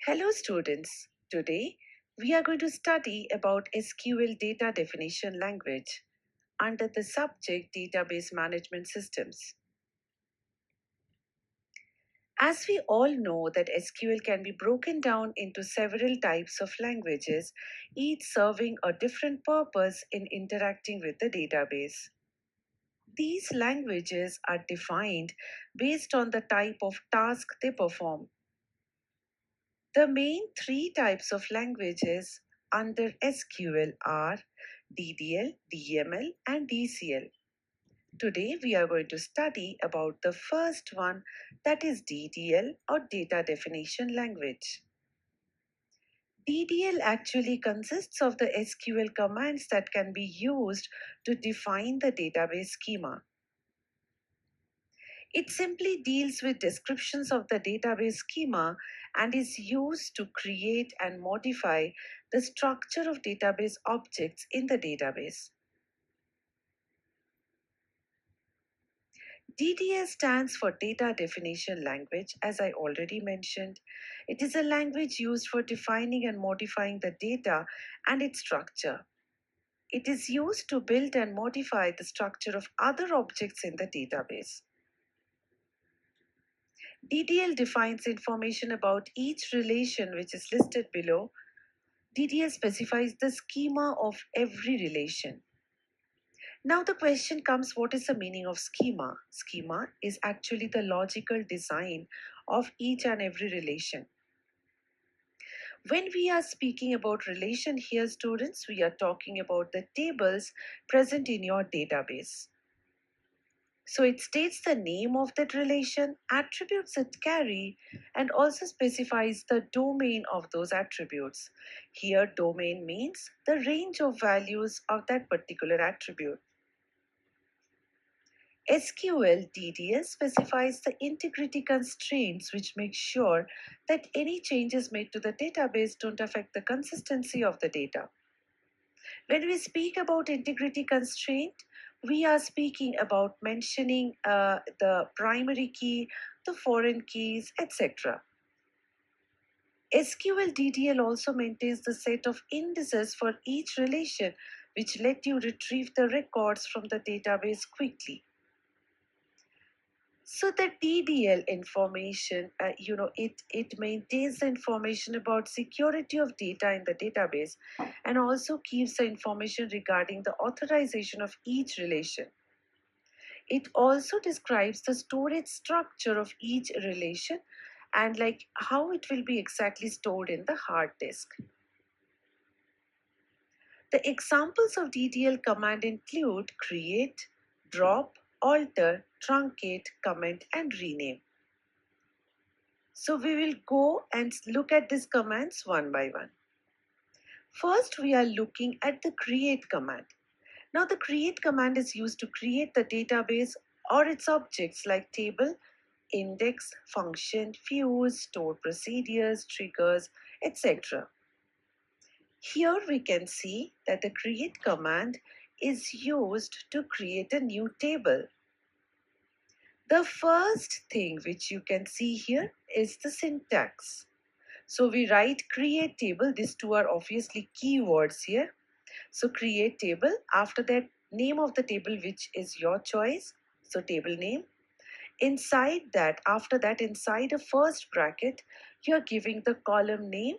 Hello students, today we are going to study about SQL data definition language under the subject database management systems. As we all know that SQL can be broken down into several types of languages, each serving a different purpose in interacting with the database. These languages are defined based on the type of task they perform. The main three types of languages under SQL are DDL, DML, and DCL. Today we are going to study about the first one, that is DDL or Data Definition Language. DDL actually consists of the SQL commands that can be used to define the database schema. It simply deals with descriptions of the database schema and is used to create and modify the structure of database objects in the database. DDL stands for Data Definition Language, as I already mentioned. It is a language used for defining and modifying the data and its structure. It is used to build and modify the structure of other objects in the database. DDL defines information about each relation which is listed below. DDL specifies the schema of every relation. Now the question comes, what is the meaning of schema? Schema is actually the logical design of each and every relation. When we are speaking about relation here, students, we are talking about the tables present in your database. So it states the name of that relation, attributes it carry, and also specifies the domain of those attributes. Here, domain means the range of values of that particular attribute. SQL DDL specifies the integrity constraints which make sure that any changes made to the database don't affect the consistency of the data. When we speak about integrity constraint, we are speaking about mentioning the primary key, the foreign keys, etc. SQL DDL also maintains the set of indices for each relation, which let you retrieve the records from the database quickly. So the DDL information, it maintains the information about security of data in the database and also keeps the information regarding the authorization of each relation. It also describes the storage structure of each relation and like how it will be exactly stored in the hard disk. The examples of DDL command include create, drop, alter, truncate, comment, and rename. So we will go and look at these commands one by one. First, we are looking at the create command. Now the create command is used to create the database or its objects like table, index, function, views, stored procedures, triggers, etc. Here we can see that the create command is used to create a new table. The first thing which you can see here is the syntax. So we write create table. These two are obviously keywords here. So create table, after that name of the table which is your choice. So table name. Inside that, after that, inside a first bracket, you're giving the column name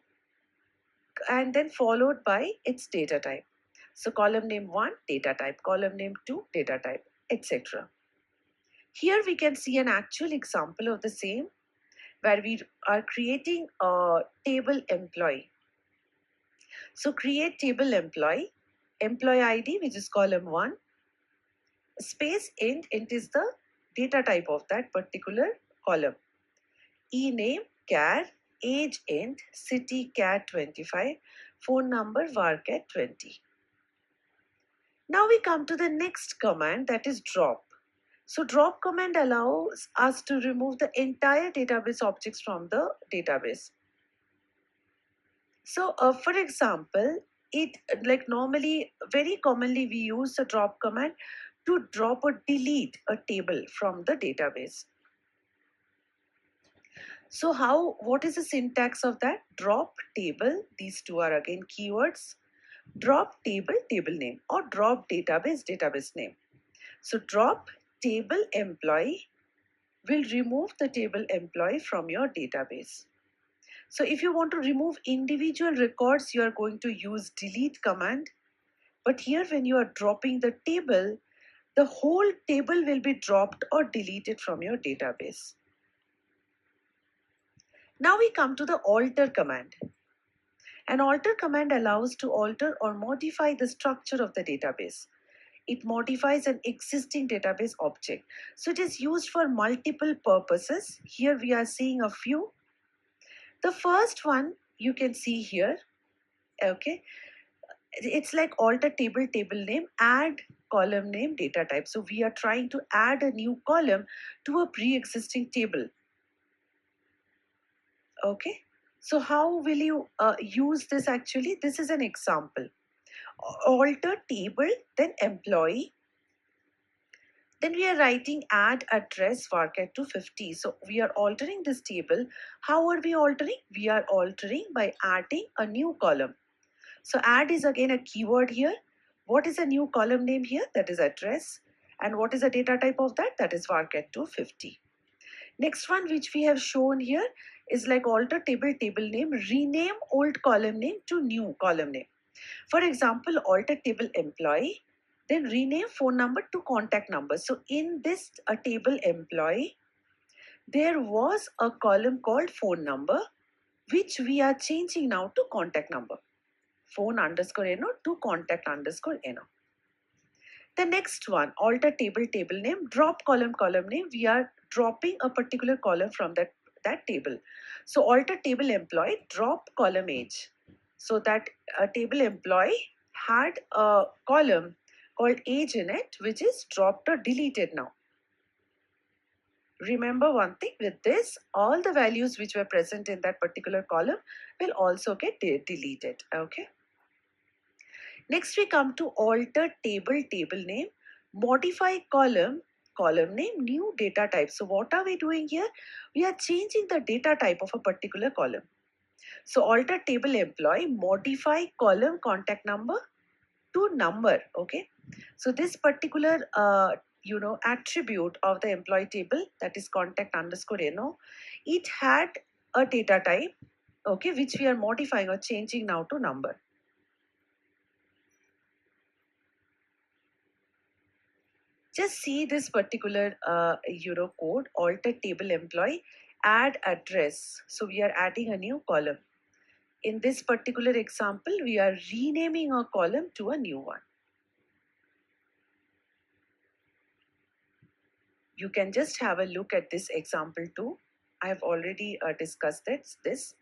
and then followed by its data type. So column name 1, data type, column name 2, data type, etc. Here we can see an actual example of the same where we are creating a table employee. So create table employee ID which is column 1, space int is the data type of that particular column. E-name char, age int, city cat 25, phone number varcat 20. Now we come to the next command, that is drop. So drop command allows us to remove the entire database objects from the database. So for example, it like normally, very commonly we use the drop command to drop or delete a table from the database. So what is the syntax of that? Drop table, these two are again keywords. Drop table, table name, or drop database, database name. So drop table employee will remove the table employee from your database. So if you want to remove individual records, you are going to use delete command. But here when you are dropping the table, the whole table will be dropped or deleted from your database. Now we come to the alter command. An alter command allows to alter or modify the structure of the database. It modifies an existing database object. So it is used for multiple purposes. Here we are seeing a few. The first one you can see here, okay, it's like alter table, table name, add column name, data type. So we are trying to add a new column to a pre-existing table. Okay, so how will you use this actually? This is an example. Alter table, then employee. Then we are writing add address varchar to 50. So we are altering this table. How are we altering? We are altering by adding a new column. So add is again a keyword here. What is a new column name here? That is address. And what is the data type of that? That is varchar to 50. Next one which we have shown here is like alter table, table name, rename old column name to new column name. For example, alter table employee, then rename phone number to contact number. So in this table employee, there was a column called phone number, which we are changing now to contact number. Phone underscore NO to contact underscore NO. The next one, alter table, table name, drop column, column name. We are dropping a particular column from that table. So alter table employee, drop column age. So that table employee had a column called age in it, which is dropped or deleted now. Remember one thing, with this, all the values which were present in that particular column will also get deleted. Okay. Next we come to alter table, table name, modify column, column name, new data type. So what are we doing here? We are changing the data type of a particular column. So alter table employee, modify column contact number to number. Okay. So this particular attribute of the employee table, that is contact underscore NO, it had a data type, okay, which we are modifying or changing now to number. Just see this particular code, alter table employee, add address. So we are adding a new column. In this particular example, we are renaming a column to a new one. You can just have a look at this example too. I have already discussed this.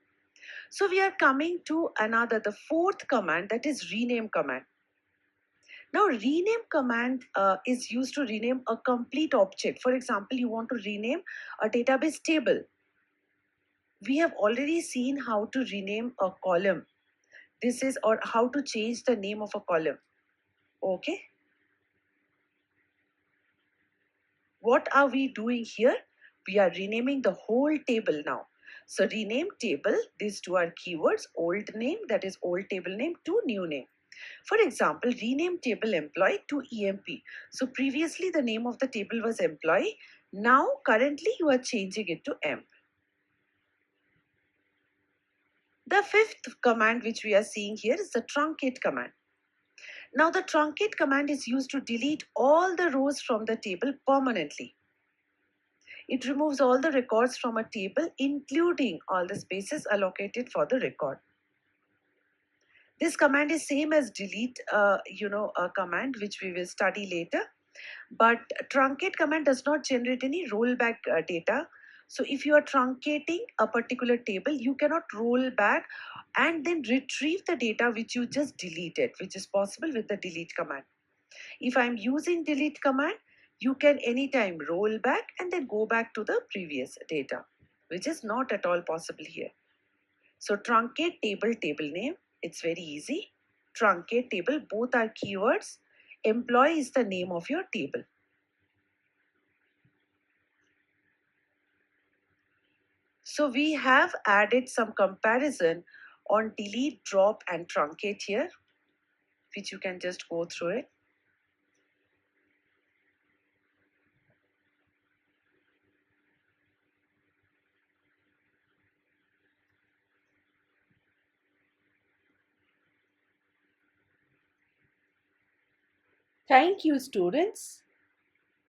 So we are coming to another, the fourth command, that is rename command. Now rename command is used to rename a complete object. For example, you want to rename a database table. We have already seen how to rename a column. This is, or how to change the name of a column. Okay. What are we doing here? We are renaming the whole table now. So rename table, these two are keywords, old name, that is old table name, to new name. For example, rename table employee to EMP. So previously the name of the table was employee. Now currently you are changing it to EMP. The fifth command which we are seeing here is the truncate command. Now the truncate command is used to delete all the rows from the table permanently. It removes all the records from a table, including all the spaces allocated for the record. This command is same as delete, a command which we will study later. But truncate command does not generate any rollback data. So if you are truncating a particular table, you cannot roll back and then retrieve the data which you just deleted, which is possible with the delete command. If I'm using delete command, you can anytime roll back and then go back to the previous data, which is not at all possible here. So truncate table, table name, it's very easy. Truncate table, both are keywords. Employee is the name of your table. So we have added some comparison on delete, drop and truncate here, which you can just go through it. Thank you, students.